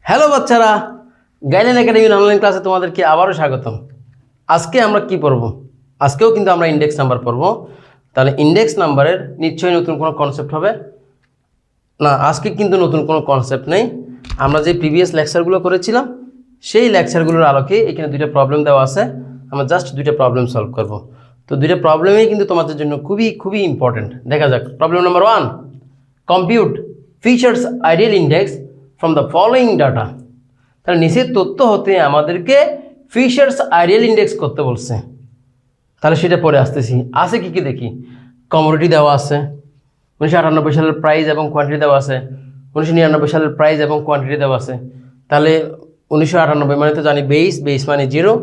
Hello বাচ্চারা, guideline একাডেমির online ক্লাসে তোমাদেরকে আবারও স্বাগতম। আজকে আমরা কি পড়ব? আজকেও কিন্তু আমরা ইন্ডেক্স নাম্বার পড়ব। তাহলে ইন্ডেক্স নাম্বারের নিশ্চয়ই নতুন কোনো কনসেপ্ট হবে না। আজকে কিন্তু নতুন কোনো কনসেপ্ট নেই। আমরা যে প্রিভিয়াস লেকচারগুলো করেছিলাম সেই লেকচারগুলোর আলোকে এখানে দুইটা প্রবলেম দেওয়া আছে। আমরা জাস্ট দুইটা প্রবলেম সলভ করব। তো দুইটা প্রবলেমই কিন্তু তোমাদের জন্য খুবই খুবই ইম্পর্টেন্ট। দেখা যাক। Problem number 1, compute features ideal index from the following data. তাহলে নিচের তথ্য হতে আমাদেরকে ফিচার্স আইডিয়াল ইন্ডেক্স করতে বলছে। তাহলে সেটা পরে আসতেছি। আছে কি কি দেখি। কমোডিটি দেওয়া আছে, 1998 সালের প্রাইস এবং কোয়ান্টিটি দেওয়া আছে, 1999 সালের প্রাইস এবং কোয়ান্টিটি দেওয়া আছে। তাহলে 1998 মানে তো জানি বেস মানে 0,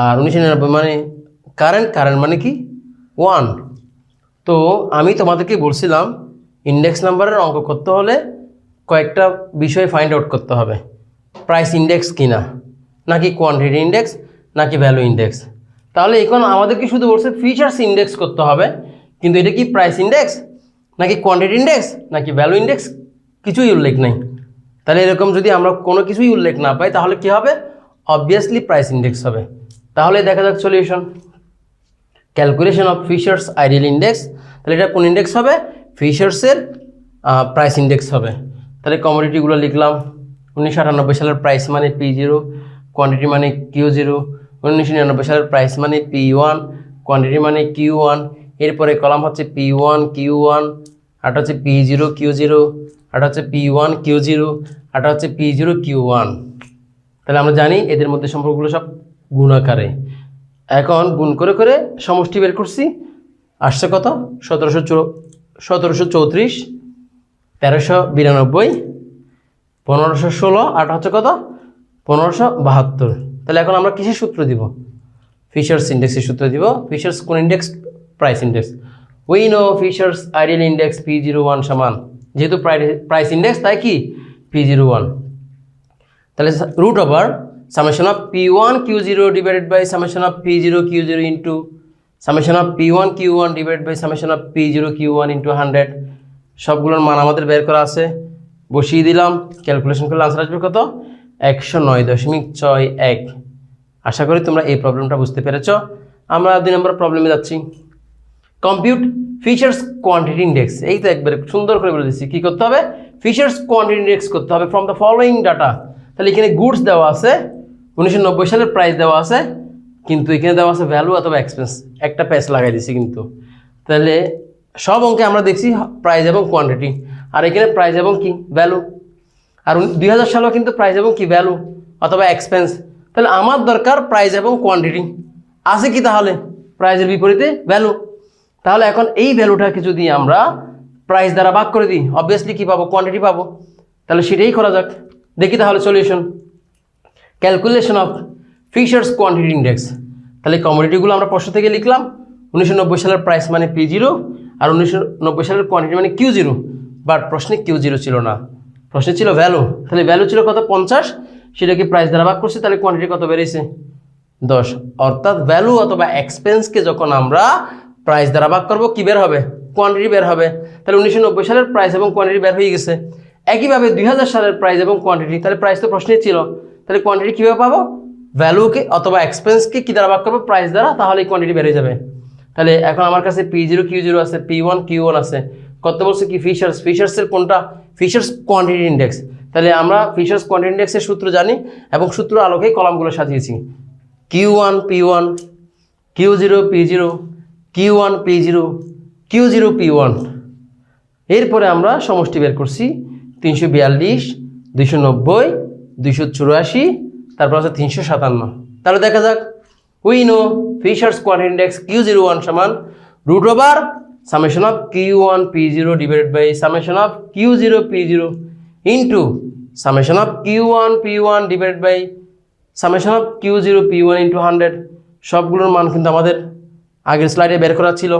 আর 1999 মানে কারেন্ট মানে কি 1। তো আমি তোমাদেরকে বলছিলাম ইন্ডেক্স নাম্বারের অঙ্ক করতে হলে কয়েকটা বিষয় ফাইন্ড আউট করতে হবে। প্রাইস ইন্ডেক্স কিনা, নাকি কোয়ান্টিটি ইন্ডেক্স, নাকি ভ্যালু ইন্ডেক্স। তাহলে এখন আমাদেরকে শুধু বলছে ফিচার্স ইন্ডেক্স করতে হবে, কিন্তু এটা কি প্রাইস ইন্ডেক্স, নাকি কোয়ান্টিটি ইন্ডেক্স, নাকি ভ্যালু ইন্ডেক্স কিছুই উল্লেখ নেই। তাহলে এরকম যদি আমরা কোনো কিছুই উল্লেখ না পাই তাহলে কি হবে? অবভিয়াসলি প্রাইস ইন্ডেক্স হবে। তাহলে দেখা যাক solution. Calculation of features ideal index. তাহলে এটা কোন ইন্ডেক্স হবে? ফিচার্সের প্রাইস ইন্ডেক্স হবে। তাহলে কমোডিটিগুলো লিখলাম। 1998 সালের প্রাইস মানে P0, কোয়ান্টিটি মানে Q0। 1999 সালের প্রাইস মানে P1, কোয়ান্টিটি মানে Q1। এরপরে কলাম হচ্ছে P1 Q1, আটা হচ্ছে P0 Q0, আটা হচ্ছে P1 Q0, আটা হচ্ছে P0 Q1। তাহলে আমরা জানি এদের মধ্যে সম্পর্কগুলো সব গুণাকারে। এখন গুণ করে করে সমষ্টি বের করছি। আসছে কত? 1734, 1392, 1516, আটা হচ্ছে কত? 1572। তাহলে এখন আমরা কিসের সূত্র দিব? ফিচার্স ইন্ডেক্সের সূত্র দিব। ফিচার্স কোন index? Price index. We know Fisher's ideal index P01 সমান, যেহেতু প্রাইস ইন্ডেক্স তাই কি P01। তাহলে root over summation of P1 Q0 divided by summation of P0 Q0 into summation of P1 Q1 divided by summation of P0 Q1 into 100। সবগুলোর মান আমাদের বের করা আছে, বসিয়ে দিলাম। ক্যালকুলেশন করলে আনসার আসবে কত? 109.61। আশা করি তোমরা এই প্রবলেমটা বুঝতে পেরেছ। আমরা 2 নম্বর প্রবলেমে যাচ্ছি। Compute features quantity index. এই তো একবারে সুন্দর করে বলে দিচ্ছি কী করতে হবে। ফিচার্স কোয়ান্টিটি ইন্ডেক্স করতে হবে ফ্রম দ্য ফলোয়িং ডাটা। তাহলে এখানে গুডস দেওয়া আছে, 1990 সালের প্রাইস দেওয়া আছে, কিন্তু এখানে দেওয়া আছে ভ্যালু অথবা এক্সপেন্স। একটা প্যাচ লাগাই দিছি কিন্তু। তাহলে সব অঙ্কে আমরা দেখছি প্রাইস এবং কোয়ান্টিটি, আর এখানে প্রাইস এবং কি ভ্যালু। আর 2000 সালেও কিন্তু প্রাইস এবং কি ভ্যালু অথবা এক্সপেন্স। তাহলে আমার দরকার প্রাইস এবং কোয়ান্টিটি। আছে কি তাহলে? প্রাইসের বিপরীতে ভ্যালু। তাহলে এখন এই ভ্যালুটাকে যদি আমরা প্রাইস দ্বারা ভাগ করে দিই, অবভিয়াসলি কি পাবো? কোয়ান্টিটি পাবো। তাহলে সেটাই করা যাক। দেখি তাহলে solution. Calculation of features quantity index. তাহলে কমোডিটিগুলো আমরা প্রশ্ন থেকে লিখলাম। 1990 সালের প্রাইস মানে P0, আর 1990 সালের কোয়ান্টিটি মানে Q0। বাট প্রশ্নে Q0 ছিল না, প্রশ্নে ছিল ভ্যালু। তাহলে ভ্যালু ছিল কত? 50। সেটাকে প্রাইস দ্বারা ভাগ করছি, তাহলে কোয়ান্টিটি কত বেরিয়েছে? 10। অর্থাৎ ভ্যালু অথবা এক্সপেন্সকে যখন আমরা প্রাইস দ্বারা ভাগ করবো কি বের হবে? কোয়ান্টিটি বের হবে। তাহলে 1990 সালের প্রাইস এবং কোয়ান্টিটি বের হয়ে গেছে। একইভাবে 2000 সালের প্রাইস এবং কোয়ান্টিটি। তাহলে প্রাইস তো প্রশ্নেই ছিল, তাহলে কোয়ান্টিটি কীভাবে পাবো? ভ্যালুকে অথবা এক্সপেন্সকে কী দ্বারা ভাগ করবো? প্রাইস দ্বারা। তাহলে কোয়ান্টিটি বেড়ে যাবে। তাহলে এখন আমার কাছে P0 Q0 আছে, P1 Q1 আছে। কত বলছে কি? ফিচার্স। ফিচার্সের কোনটা? Features quantity index. তাহলে আমরা ফিচার্স কোয়ান্টিটি ইন্ডেক্সের সূত্র জানি এবং সূত্র আলোকেই কলামগুলো সাজিয়েছি। Q1 P1, Q0 P0, Q1 P0, Q0 P1। এরপরে আমরা সমষ্টি বের করছি। 342, 290, 284, তারপর আছে 357। তাহলে দেখা যাক। We know Fisher's quantity index Q01 সমান root over summation of Q1 P0 divided by summation of Q0 P0 into summation of Q1 P1 divided by summation of Q0 P1 into 100। সবগুলোর মান কিন্তু আমাদের আগের স্লাইডে বের করা ছিল,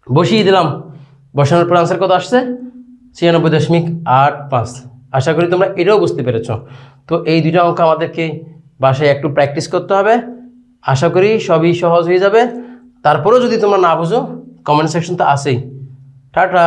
বসিয়ে দিলাম। বসানোর পর আনসার কত আসছে? 96.85। আশা করি তোমরা এটাও বুঝতে পেরেছ। তো এই দুইটা অঙ্ক আমাদেরকে বাসায় একটু প্র্যাকটিস করতে হবে। আশা করি সবই সহজ হয়ে যাবে। তারপরেও যদি তোমরা না বুঝো, কমেন্ট সেকশন তো আছেই। টাটা।